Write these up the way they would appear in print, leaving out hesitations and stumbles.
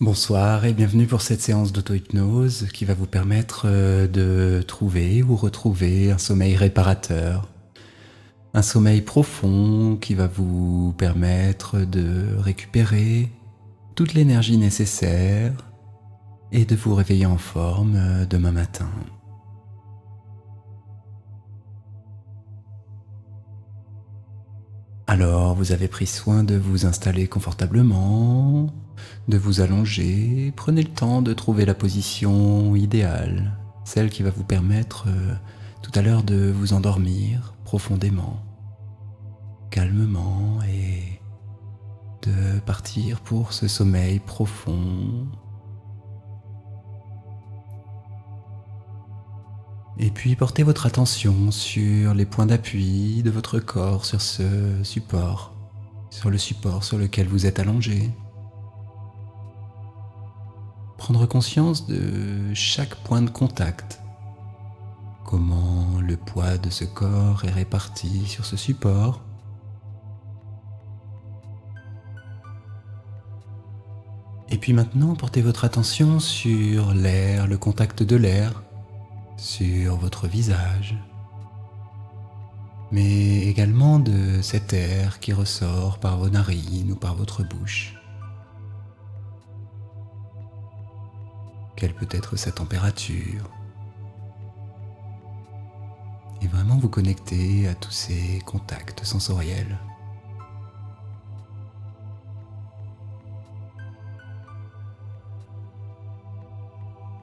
Bonsoir et bienvenue pour cette séance d'auto-hypnose qui va vous permettre de trouver ou retrouver un sommeil réparateur. Un sommeil profond qui va vous permettre de récupérer toute l'énergie nécessaire et de vous réveiller en forme demain matin. Alors, vous avez pris soin de vous installer confortablement, de vous allonger. Prenez le temps de trouver la position idéale, celle qui va vous permettre tout à l'heure de vous endormir profondément, calmement et de partir pour ce sommeil profond. Et puis portez votre attention sur les points d'appui de votre corps sur ce support, sur le support sur lequel vous êtes allongé. Prendre conscience de chaque point de contact, comment le poids de ce corps est réparti sur ce support. Et puis maintenant, portez votre attention sur l'air, le contact de l'air, sur votre visage, mais également de cet air qui ressort par vos narines ou par votre bouche. Quelle peut être sa température? Et vraiment vous connecter à tous ces contacts sensoriels.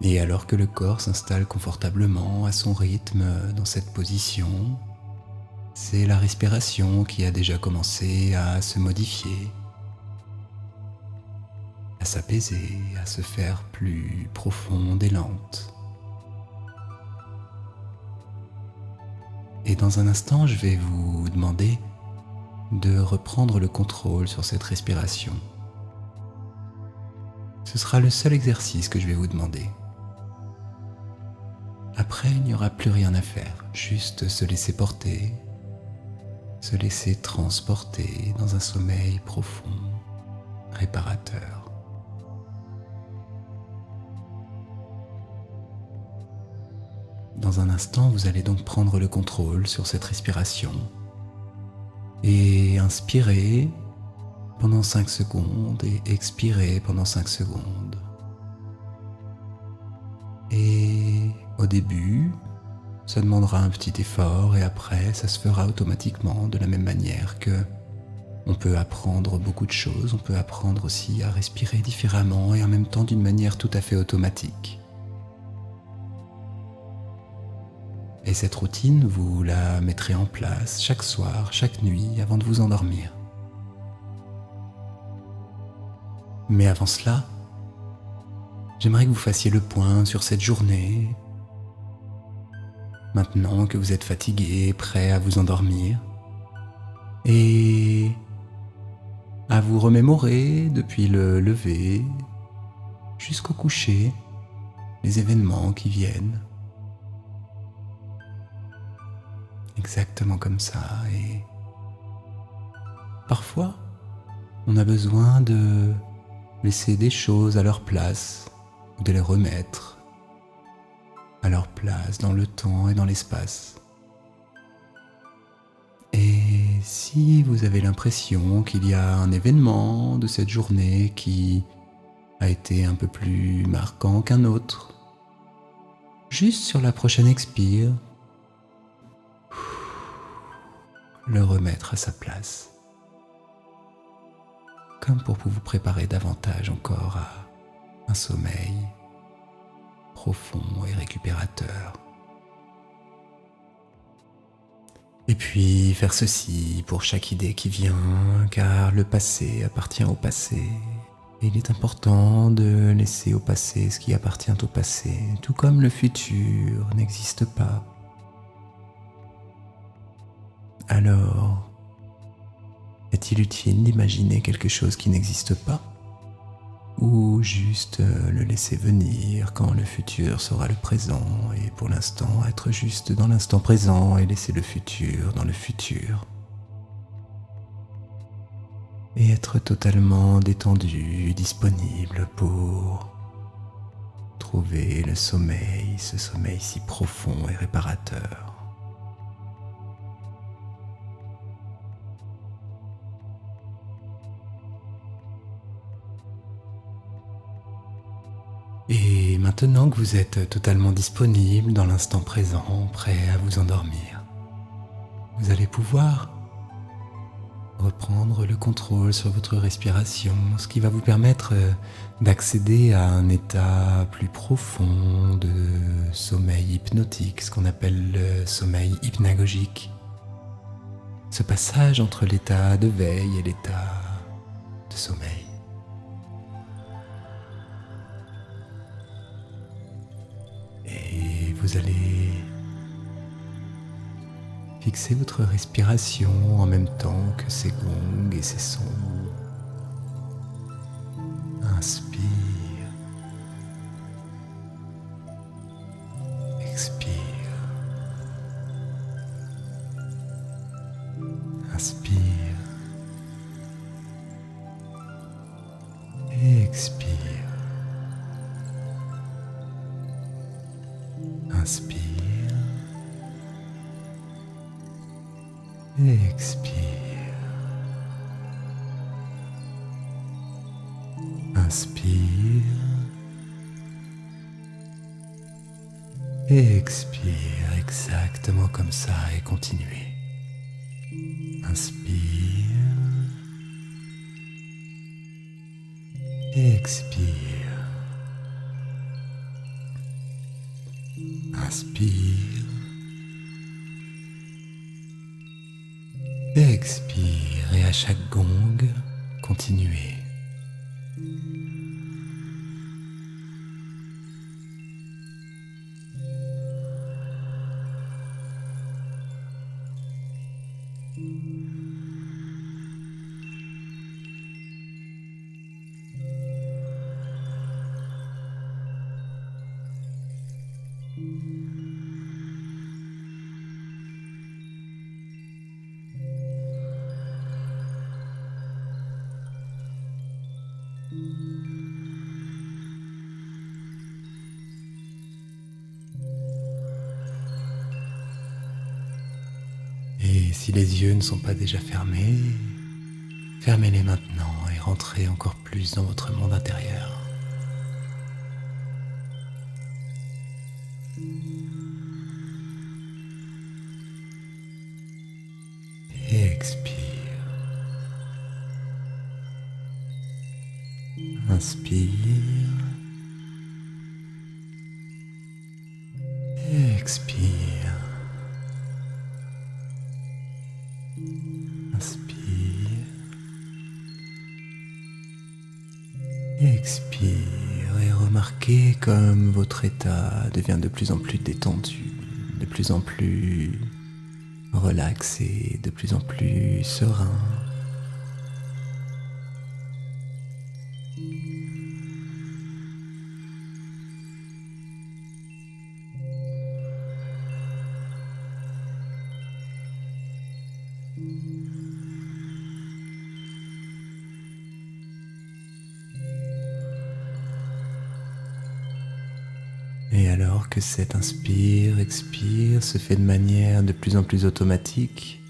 Et alors que le corps s'installe confortablement à son rythme dans cette position, c'est la respiration qui a déjà commencé à se modifier, à s'apaiser, à se faire plus profonde et lente. Et dans un instant, je vais vous demander de reprendre le contrôle sur cette respiration. Ce sera le seul exercice que je vais vous demander. Après, il n'y aura plus rien à faire, juste se laisser porter, se laisser transporter dans un sommeil profond, réparateur. Dans un instant, vous allez donc prendre le contrôle sur cette respiration et inspirer pendant 5 secondes et expirer pendant 5 secondes. Et au début, ça demandera un petit effort et après, ça se fera automatiquement de la même manière que on peut apprendre beaucoup de choses. On peut apprendre aussi à respirer différemment et en même temps d'une manière tout à fait automatique. Et cette routine, vous la mettrez en place chaque soir, chaque nuit, avant de vous endormir. Mais avant cela, j'aimerais que vous fassiez le point sur cette journée. Maintenant que vous êtes fatigué, prêt à vous endormir, et à vous remémorer depuis le lever jusqu'au coucher les événements qui viennent. Exactement comme ça. Et parfois, on a besoin de laisser des choses à leur place ou de les remettre à leur place dans le temps et dans l'espace. Et si vous avez l'impression qu'il y a un événement de cette journée qui a été un peu plus marquant qu'un autre, juste sur la prochaine expire, le remettre à sa place, comme pour vous préparer davantage encore à un sommeil profond et récupérateur. Et puis faire ceci pour chaque idée qui vient, car le passé appartient au passé. Et il est important de laisser au passé ce qui appartient au passé, tout comme le futur n'existe pas. Alors, est-il utile d'imaginer quelque chose qui n'existe pas? Ou juste le laisser venir quand le futur sera le présent et pour l'instant être juste dans l'instant présent et laisser le futur dans le futur? et être totalement détendu, disponible pour trouver le sommeil, ce sommeil si profond et réparateur. Et maintenant que vous êtes totalement disponible dans l'instant présent, prêt à vous endormir, vous allez pouvoir reprendre le contrôle sur votre respiration, ce qui va vous permettre d'accéder à un état plus profond de sommeil hypnotique, ce qu'on appelle le sommeil hypnagogique. Ce passage entre l'état de veille et l'état de sommeil. Et vous allez fixer votre respiration en même temps que ces gongs et ces sons. Inspire. Expire. Inspire. Expire. Inspire. Expire. Inspire. Expire exactement comme ça et continuez. Inspire. Expire. Inspire. Expire et à chaque gong, continuez. Et si les yeux ne sont pas déjà fermés, fermez-les maintenant et rentrez encore plus dans votre monde intérieur. Et expire. Inspire. Expire. Inspire. Expire et remarquez comme votre état devient de plus en plus détendu, de plus en plus relaxé, de plus en plus serein. Et alors que cet inspire-expire se fait de manière de plus en plus automatique,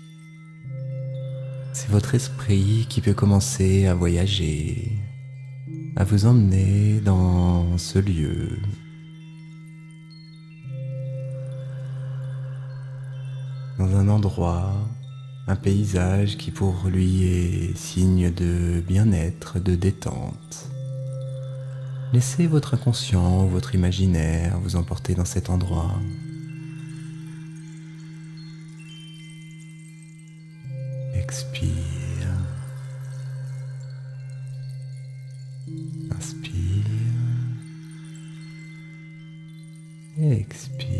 c'est votre esprit qui peut commencer à voyager, à vous emmener dans ce lieu. Dans un endroit, un paysage qui pour lui est signe de bien-être, de détente. Laissez votre inconscient ou votre imaginaire vous emporter dans cet endroit. Expire. Inspire. Expire.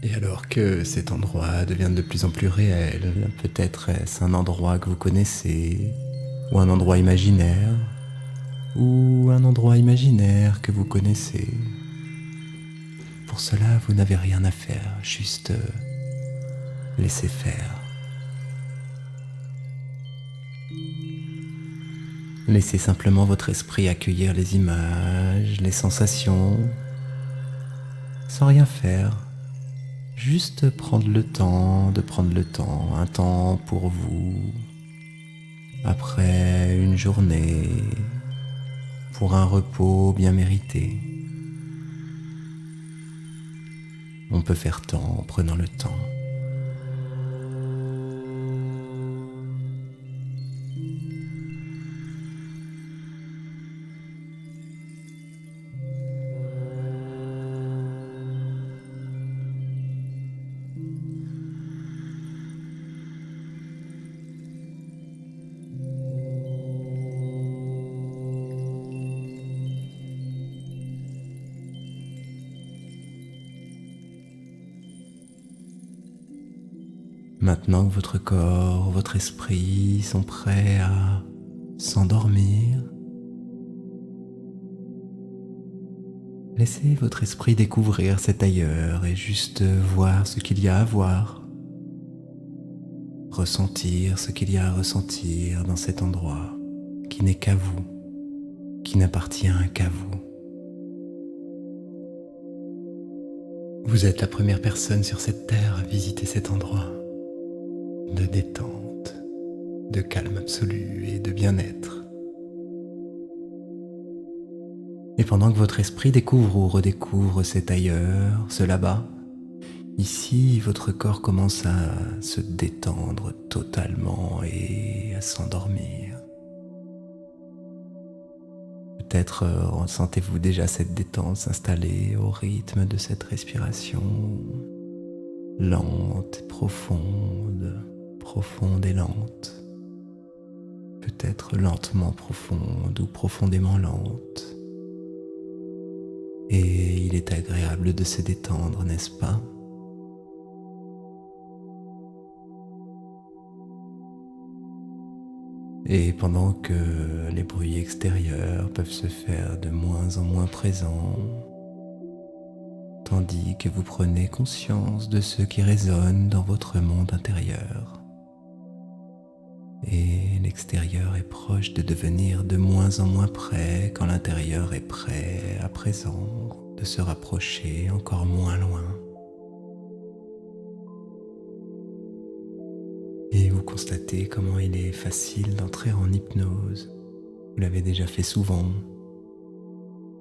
Et alors que cet endroit devient de plus en plus réel, peut-être est-ce un endroit que vous connaissez, ou un endroit imaginaire, ou un endroit imaginaire que vous connaissez. Pour cela, vous n'avez rien à faire, juste laissez faire. Laissez simplement votre esprit accueillir les images, les sensations, sans rien faire. Juste prendre le temps de prendre le temps, un temps pour vous, après une journée, pour un repos bien mérité. On peut faire tant en prenant le temps. Maintenant que votre corps, votre esprit sont prêts à s'endormir, laissez votre esprit découvrir cet ailleurs et juste voir ce qu'il y a à voir, ressentir ce qu'il y a à ressentir dans cet endroit qui n'est qu'à vous, qui n'appartient qu'à vous. Vous êtes la première personne sur cette terre à visiter cet endroit de détente, de calme absolu et de bien-être. Et pendant que votre esprit découvre ou redécouvre cet ailleurs, ce là-bas, ici, votre corps commence à se détendre totalement et à s'endormir. Peut-être ressentez-vous déjà cette détente s'installer au rythme de cette respiration lente, profonde et lente. Peut-être lentement profonde ou profondément lente. Et il est agréable de se détendre, n'est-ce pas ? Et pendant que les bruits extérieurs peuvent se faire de moins en moins présents, tandis que vous prenez conscience de ce qui résonne dans votre monde intérieur, et l'extérieur est proche de devenir de moins en moins près quand l'intérieur est prêt à présent de se rapprocher encore moins loin. Et vous constatez comment il est facile d'entrer en hypnose. Vous l'avez déjà fait souvent.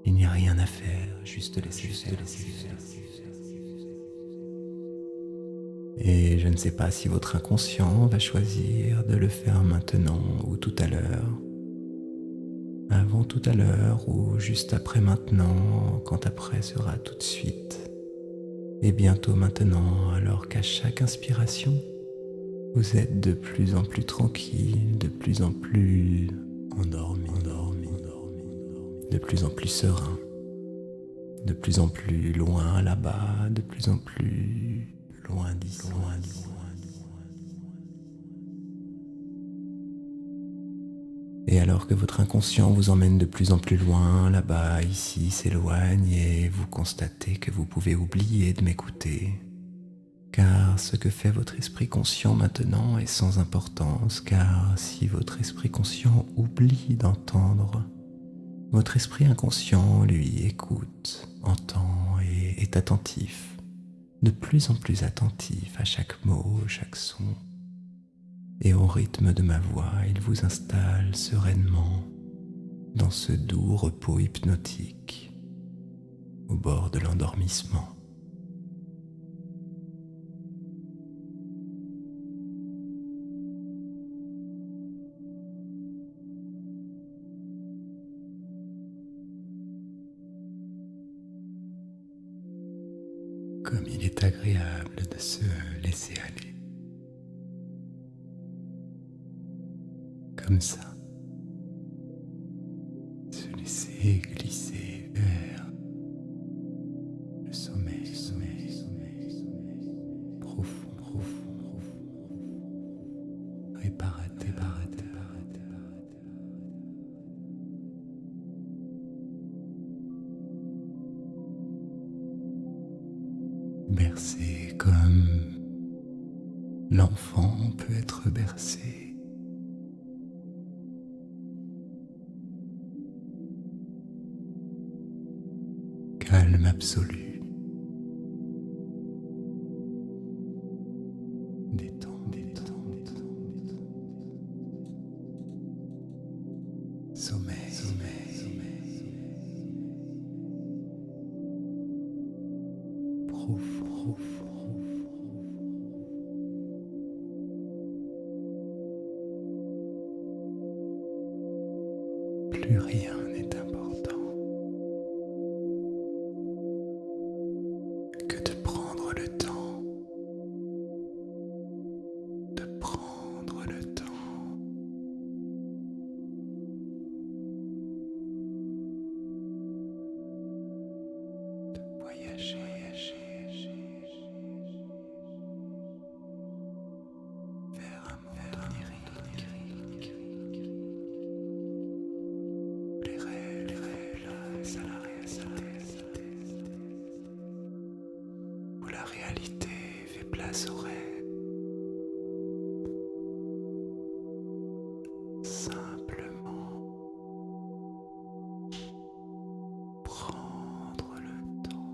Il n'y a rien à faire, juste laisser faire. Et je ne sais pas si votre inconscient va choisir de le faire maintenant ou tout à l'heure. Avant tout à l'heure ou juste après maintenant, quand après sera tout de suite. Et bientôt maintenant, alors qu'à chaque inspiration, vous êtes de plus en plus tranquille, de plus en plus endormi, de plus en plus serein, de plus en plus loin là-bas, de plus en plus loin d'ici. Et alors que votre inconscient vous emmène de plus en plus loin, là-bas, ici, s'éloigne et vous constatez que vous pouvez oublier de m'écouter. Car ce que fait votre esprit conscient maintenant est sans importance, car si votre esprit conscient oublie d'entendre, votre esprit inconscient, lui, écoute, entend et est attentif, de plus en plus attentif à chaque mot, chaque son. Et au rythme de ma voix, il vous installe sereinement dans ce doux repos hypnotique, au bord de l'endormissement. Comme il est agréable de se laisser aller. Comme ça. Se laisser glisser vers le sommeil, profond, réparateur. Bercé comme l'enfant peut être bercé calme absolu. Détente, détente. Sommeil, sommeil, sommeil. Profond, profond. Plus rien n'est important que de prendre le temps, de prendre le temps, de voyager vers un monde onirique. Les rêves, la réalité, où la réalité fait place au rêve. Simplement prendre le temps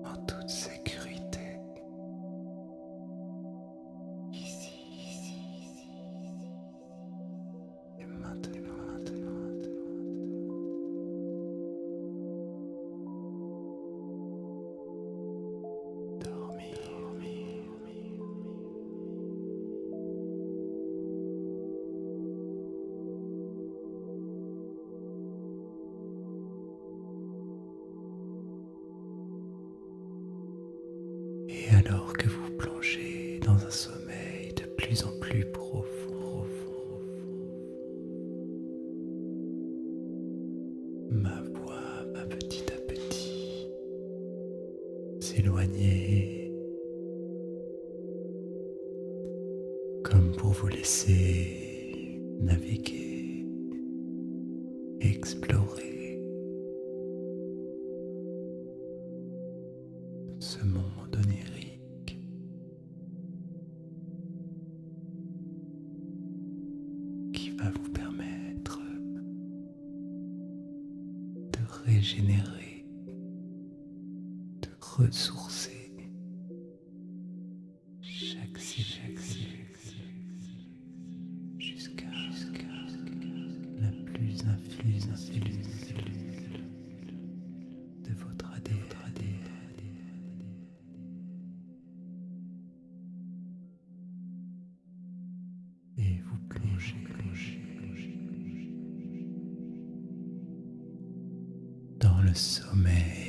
en toute sécurité. Ici, et maintenant. Dormir. Et alors que vous plongez dans un sommeil de plus en plus profond, ma voix va petit à petit s'éloigner, comme pour vous laisser naviguer, explorer ce monde onirique qui va vous permettre de régénérer, de ressourcer chaque cellule jusqu'à la plus infime cellule de votre ADN. Et vous plongez dans le sommeil.